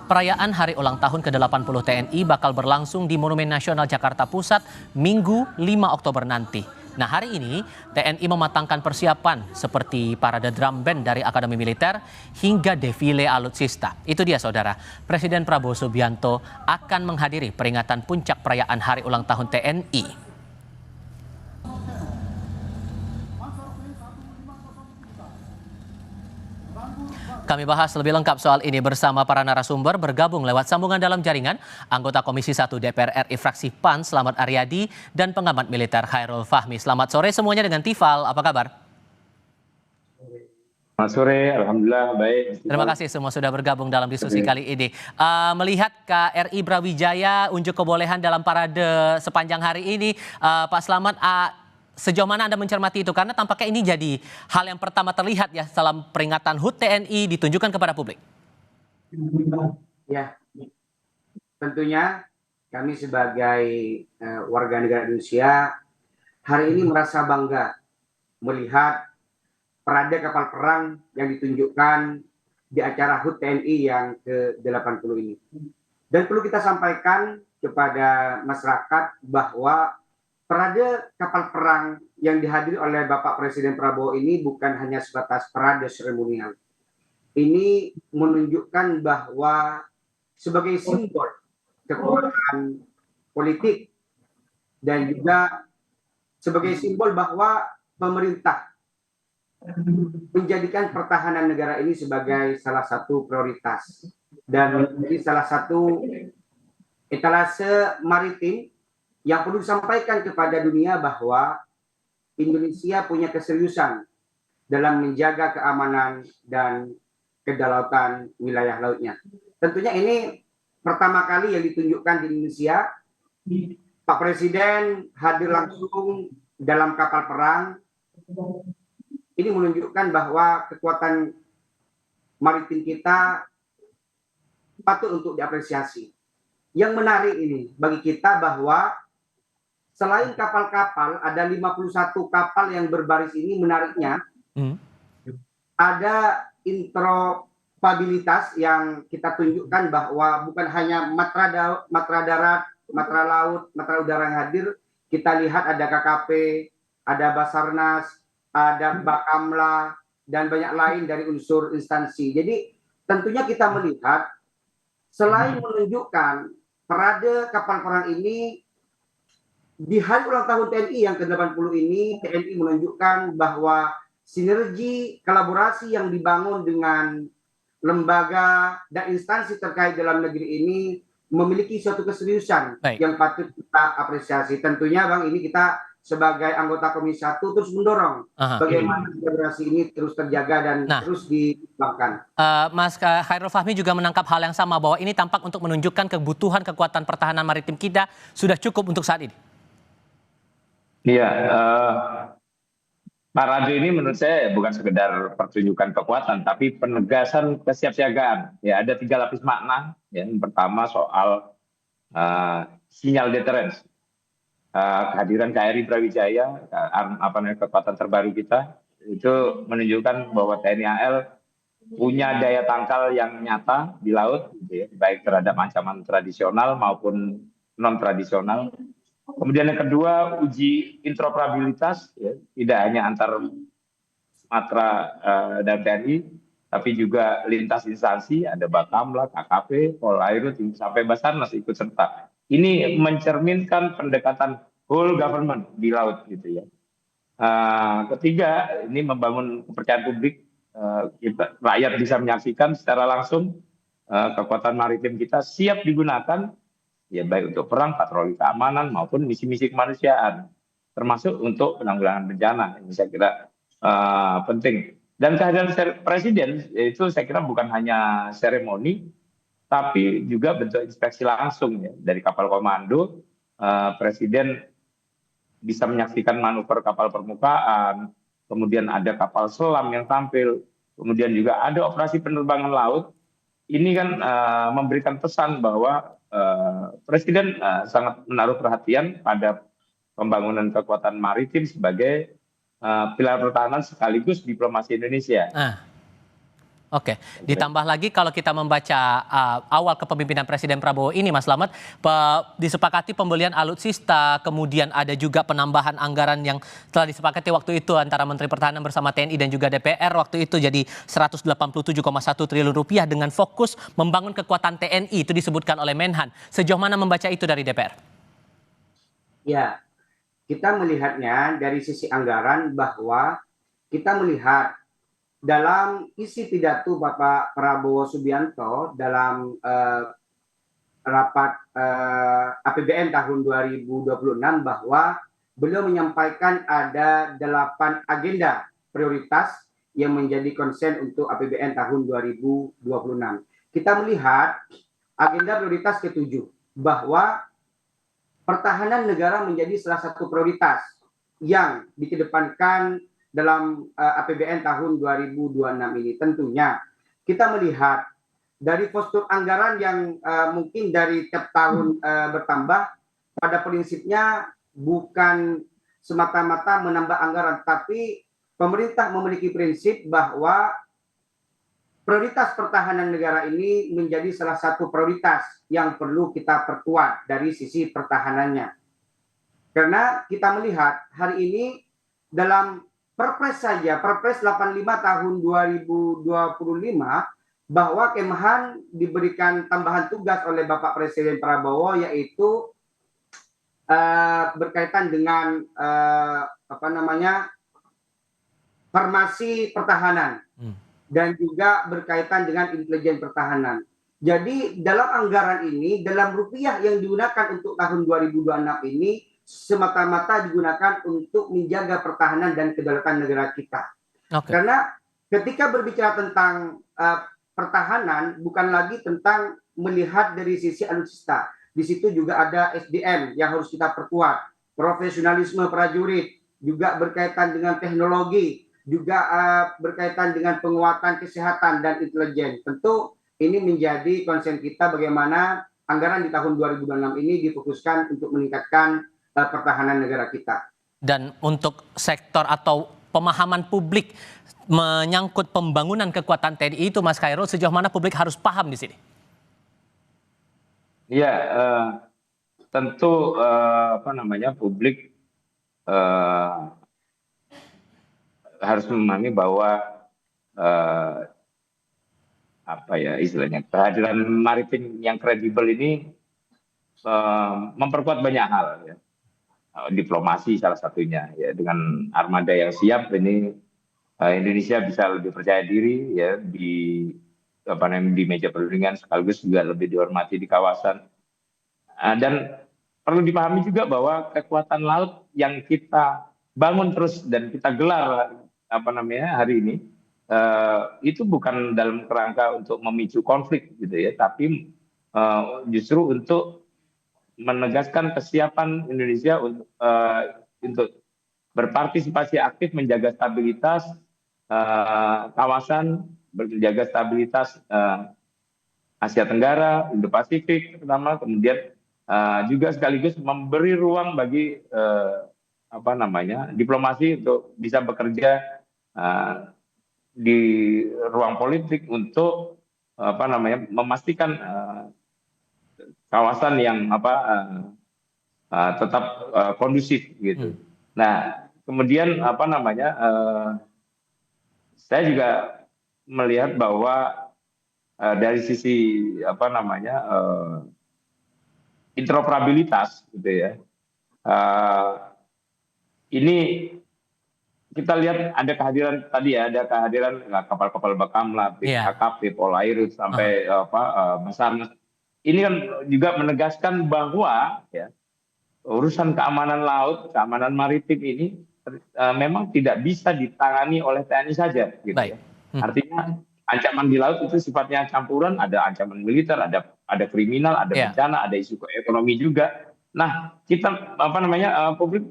Perayaan Hari Ulang Tahun ke-80 TNI bakal berlangsung di Monumen Nasional Jakarta Pusat Minggu 5 Oktober nanti. Nah, hari ini TNI mematangkan persiapan seperti parade drum band dari Akademi Militer hingga defile alutsista. Itu dia saudara, Presiden Prabowo Subianto akan menghadiri peringatan puncak perayaan Hari Ulang Tahun TNI. Kami bahas lebih lengkap soal ini bersama para narasumber bergabung lewat sambungan dalam jaringan, anggota Komisi 1 DPR RI fraksi PAN Slamet Aryadi dan pengamat militer Khairul Fahmi. Selamat sore semuanya dengan Tifal, apa kabar? Selamat sore, alhamdulillah baik. Terima kasih semua sudah bergabung dalam diskusi kali ini. Melihat KRI Brawijaya unjuk kebolehan dalam parade sepanjang hari ini, Pak Slamet, sejauh mana Anda mencermati itu? Karena tampaknya ini jadi hal yang pertama terlihat ya dalam peringatan HUT TNI ditunjukkan kepada publik. Ya, tentunya kami sebagai warga negara Indonesia hari ini merasa bangga melihat parade kapal perang yang ditunjukkan di acara HUT TNI yang ke-80 ini. Dan perlu kita sampaikan kepada masyarakat bahwa parade kapal perang yang dihadiri oleh Bapak Presiden Prabowo ini bukan hanya sebatas parade seremonial. Ini menunjukkan bahwa sebagai simbol kekuatan politik dan juga sebagai simbol bahwa pemerintah menjadikan pertahanan negara ini sebagai salah satu prioritas dan menjadi salah satu etalase maritim yang perlu disampaikan kepada dunia bahwa Indonesia punya keseriusan dalam menjaga keamanan dan kedaulatan wilayah lautnya. Tentunya ini pertama kali yang ditunjukkan di Indonesia. Pak Presiden hadir langsung dalam kapal perang. Ini menunjukkan bahwa kekuatan maritim kita patut untuk diapresiasi. Yang menarik ini bagi kita bahwa selain kapal-kapal, ada 51 kapal yang berbaris ini menariknya. Ada interoperabilitas yang kita tunjukkan bahwa bukan hanya matra darat, matra laut, matra udara yang hadir. Kita lihat ada KKP, ada Basarnas, ada Bakamla, dan banyak lain dari unsur instansi. Jadi tentunya kita melihat selain menunjukkan parade kapal perang ini, di hari ulang tahun TNI yang ke-80 ini, TNI menunjukkan bahwa sinergi kolaborasi yang dibangun dengan lembaga dan instansi terkait dalam negeri ini memiliki suatu keseriusan yang patut kita apresiasi. Tentunya Bang, ini kita sebagai anggota Komisi 1 terus mendorong bagaimana kolaborasi ini terus terjaga dan terus dikembangkan. Mas Khairul Fahmi juga menangkap hal yang sama bahwa ini tampak untuk menunjukkan kebutuhan kekuatan pertahanan maritim kita sudah cukup untuk saat ini. Iya, parade ini menurut saya bukan sekedar pertunjukan kekuatan, tapi penegasan kesiapsiagaan. Ya, ada 3 lapis makna. Ya, yang pertama soal sinyal deterrence, kehadiran KRI Brawijaya, kekuatan terbaru kita, itu menunjukkan bahwa TNI AL punya daya tangkal yang nyata di laut, gitu ya, baik terhadap ancaman tradisional maupun non tradisional. Kemudian yang kedua, uji interoperabilitas, ya, tidak hanya antar matra dan TNI, tapi juga lintas instansi, ada Bakamla, KKP, Polairut, sampai Basarnas ikut serta. Ini mencerminkan pendekatan whole government di laut, gitu ya. Ketiga, ini membangun kepercayaan publik, rakyat bisa menyaksikan secara langsung kekuatan maritim kita siap digunakan, ya baik untuk perang, patroli keamanan maupun misi-misi kemanusiaan, termasuk untuk penanggulangan bencana. Ini saya kira penting. Dan kehadiran Presiden itu saya kira bukan hanya seremoni, tapi juga bentuk inspeksi langsung ya dari kapal komando. Presiden bisa menyaksikan manuver kapal permukaan, kemudian ada kapal selam yang tampil, kemudian juga ada operasi penerbangan laut. Ini kan memberikan pesan bahwa Presiden sangat menaruh perhatian pada pembangunan kekuatan maritim sebagai pilar pertahanan sekaligus diplomasi Indonesia. Oke, ditambah lagi kalau kita membaca awal kepemimpinan Presiden Prabowo ini, Mas Slamet, disepakati pembelian alutsista, kemudian ada juga penambahan anggaran yang telah disepakati waktu itu antara Menteri Pertahanan bersama TNI dan juga DPR waktu itu jadi 187,1 triliun rupiah dengan fokus membangun kekuatan TNI, itu disebutkan oleh Menhan. Sejauh mana membaca itu dari DPR? Ya, kita melihatnya dari sisi anggaran bahwa kita melihat dalam isi pidato Bapak Prabowo Subianto dalam rapat APBN tahun 2026 bahwa beliau menyampaikan ada 8 agenda prioritas yang menjadi konsen untuk APBN tahun 2026. Kita melihat agenda prioritas ke-7 bahwa pertahanan negara menjadi salah satu prioritas yang dikedepankan dalam APBN tahun 2026 ini. Tentunya kita melihat dari postur anggaran yang mungkin dari tiap tahun bertambah, pada prinsipnya bukan semata-mata menambah anggaran, tapi pemerintah memiliki prinsip bahwa prioritas pertahanan negara ini menjadi salah satu prioritas yang perlu kita perkuat dari sisi pertahanannya. Karena kita melihat hari ini dalam Perpres saja, Perpres 85 tahun 2025, bahwa Kemhan diberikan tambahan tugas oleh Bapak Presiden Prabowo, yaitu berkaitan dengan farmasi pertahanan dan juga berkaitan dengan intelijen pertahanan. Jadi dalam anggaran ini, dalam rupiah yang digunakan untuk tahun 2026 ini, semata-mata digunakan untuk menjaga pertahanan dan kedaulatan negara kita. Karena ketika berbicara tentang pertahanan, bukan lagi tentang melihat dari sisi alutsista. Di situ juga ada SDM yang harus kita perkuat, profesionalisme prajurit, juga berkaitan dengan teknologi, juga berkaitan dengan penguatan kesehatan dan intelijen. Tentu ini menjadi konsen kita bagaimana anggaran di tahun 2026 ini difokuskan untuk meningkatkan pertahanan negara kita. Dan untuk sektor atau pemahaman publik menyangkut pembangunan kekuatan TNI itu, Mas Khairul, sejauh mana publik harus paham di sini? Ya, tentu publik harus memahami bahwa istilahnya kehadiran maritim yang kredibel ini memperkuat banyak hal, ya. Diplomasi salah satunya, ya, dengan armada yang siap ini Indonesia bisa lebih percaya diri, ya, di meja perundingan, sekaligus juga lebih dihormati di kawasan. Dan perlu dipahami juga bahwa kekuatan laut yang kita bangun terus dan kita gelar hari ini itu bukan dalam kerangka untuk memicu konflik gitu ya, tapi justru untuk menegaskan kesiapan Indonesia untuk berpartisipasi aktif menjaga stabilitas kawasan, menjaga stabilitas Asia Tenggara, Indo-Pasifik terutama, kemudian juga sekaligus memberi ruang bagi diplomasi untuk bisa bekerja di ruang politik untuk memastikan kawasan yang tetap kondusif gitu. Nah, kemudian saya juga melihat bahwa dari sisi interoperabilitas gitu ya, ini kita lihat ada kehadiran tadi ya, ada kehadiran kapal-kapal Bakamla, KKP, Polairut sampai Basarnas. Ini kan juga menegaskan bahwa ya, urusan keamanan laut, keamanan maritim ini memang tidak bisa ditangani oleh TNI saja. Gitu. Artinya ancaman di laut itu sifatnya campuran, ada ancaman militer, ada kriminal, ada bencana, ada isu ekonomi juga. Nah, kita publik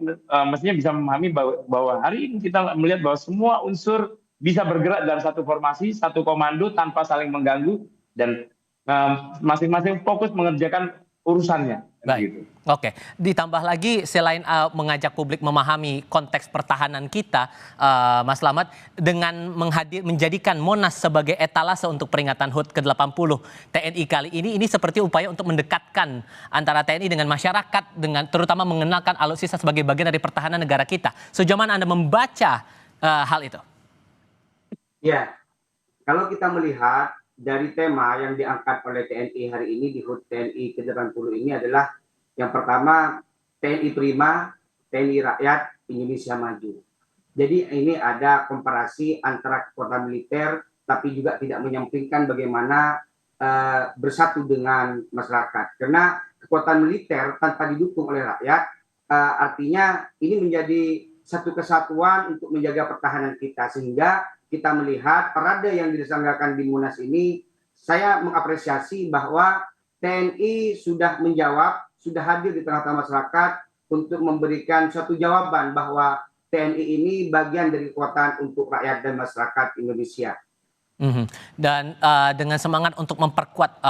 mestinya bisa memahami bahwa hari ini kita melihat bahwa semua unsur bisa bergerak dalam satu formasi, satu komando tanpa saling mengganggu, dan masing-masing fokus mengerjakan urusannya. Baik, Gitu. oke. Ditambah lagi selain mengajak publik memahami konteks pertahanan kita, Mas Slamet, dengan menjadikan Monas sebagai etalase untuk peringatan HUT ke-80 TNI kali ini seperti upaya untuk mendekatkan antara TNI dengan masyarakat, dengan terutama mengenalkan alutsista sebagai bagian dari pertahanan negara kita. Sejauh mana Anda membaca hal itu? Ya, kalau kita melihat dari tema yang diangkat oleh TNI hari ini di HUT TNI ke-80 ini adalah yang pertama TNI Prima, TNI Rakyat, Indonesia Maju. Jadi ini ada komparasi antara kekuatan militer tapi juga tidak menyampingkan bagaimana bersatu dengan masyarakat. Karena kekuatan militer tanpa didukung oleh rakyat artinya ini menjadi satu kesatuan untuk menjaga pertahanan kita, sehingga kita melihat parade yang diselenggarakan di Monas ini, saya mengapresiasi bahwa TNI sudah menjawab, sudah hadir di tengah-tengah masyarakat untuk memberikan suatu jawaban bahwa TNI ini bagian dari kekuatan untuk rakyat dan masyarakat Indonesia. Dan dengan semangat untuk memperkuat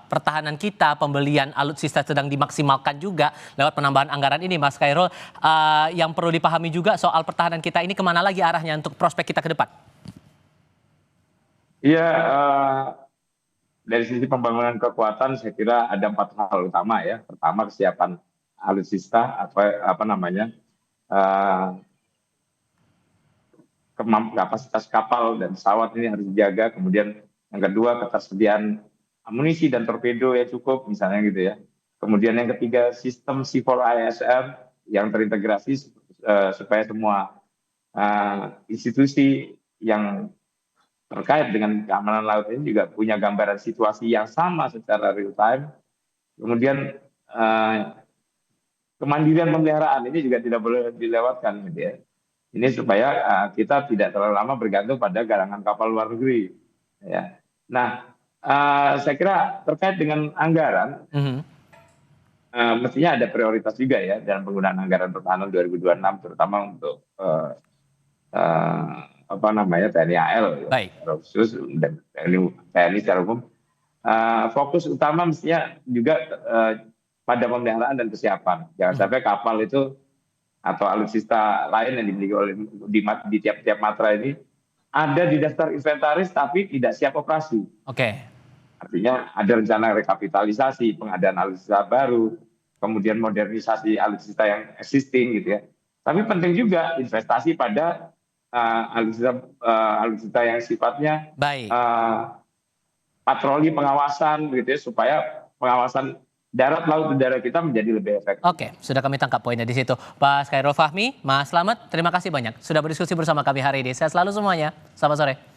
pertahanan kita, pembelian alutsista sedang dimaksimalkan juga lewat penambahan anggaran ini, Mas Khairul. Yang perlu dipahami juga soal pertahanan kita ini kemana lagi arahnya untuk prospek kita ke depan? Iya, dari sisi pembangunan kekuatan saya kira ada 4 hal utama ya. Pertama, kesiapan alutsista, kapasitas kapal dan pesawat ini harus dijaga. Kemudian yang kedua, ketersediaan amunisi dan torpedo yang cukup misalnya gitu ya. Kemudian yang ketiga, sistem C4ISR yang terintegrasi supaya semua institusi yang terkait dengan keamanan laut ini juga punya gambaran situasi yang sama secara real time. Kemudian kemandirian pemeliharaan ini juga tidak boleh dilewatkan gitu ya. Ini supaya kita tidak terlalu lama bergantung pada galangan kapal luar negeri. Ya. Nah, saya kira terkait dengan anggaran, mestinya ada prioritas juga ya dalam penggunaan anggaran pertahanan 2026, terutama untuk TNI AL, khusus dan TNI secara umum. Fokus utama mestinya juga pada pemeliharaan dan kesiapan. Jangan sampai kapal itu atau alutsista lain yang dimiliki oleh di tiap-tiap matra ini ada di daftar inventaris tapi tidak siap operasi. Artinya ada rencana rekapitalisasi, pengadaan alutsista baru, kemudian modernisasi alutsista yang existing gitu ya. Tapi penting juga investasi pada alutsista yang sifatnya patroli pengawasan gitu ya, supaya pengawasan darat, laut, udara kita menjadi lebih efektif. Oke, sudah kami tangkap poinnya di situ. Pak Khairul Fahmi, Mas Slamet, terima kasih banyak sudah berdiskusi bersama kami hari ini. Sehat selalu semuanya. Selamat sore.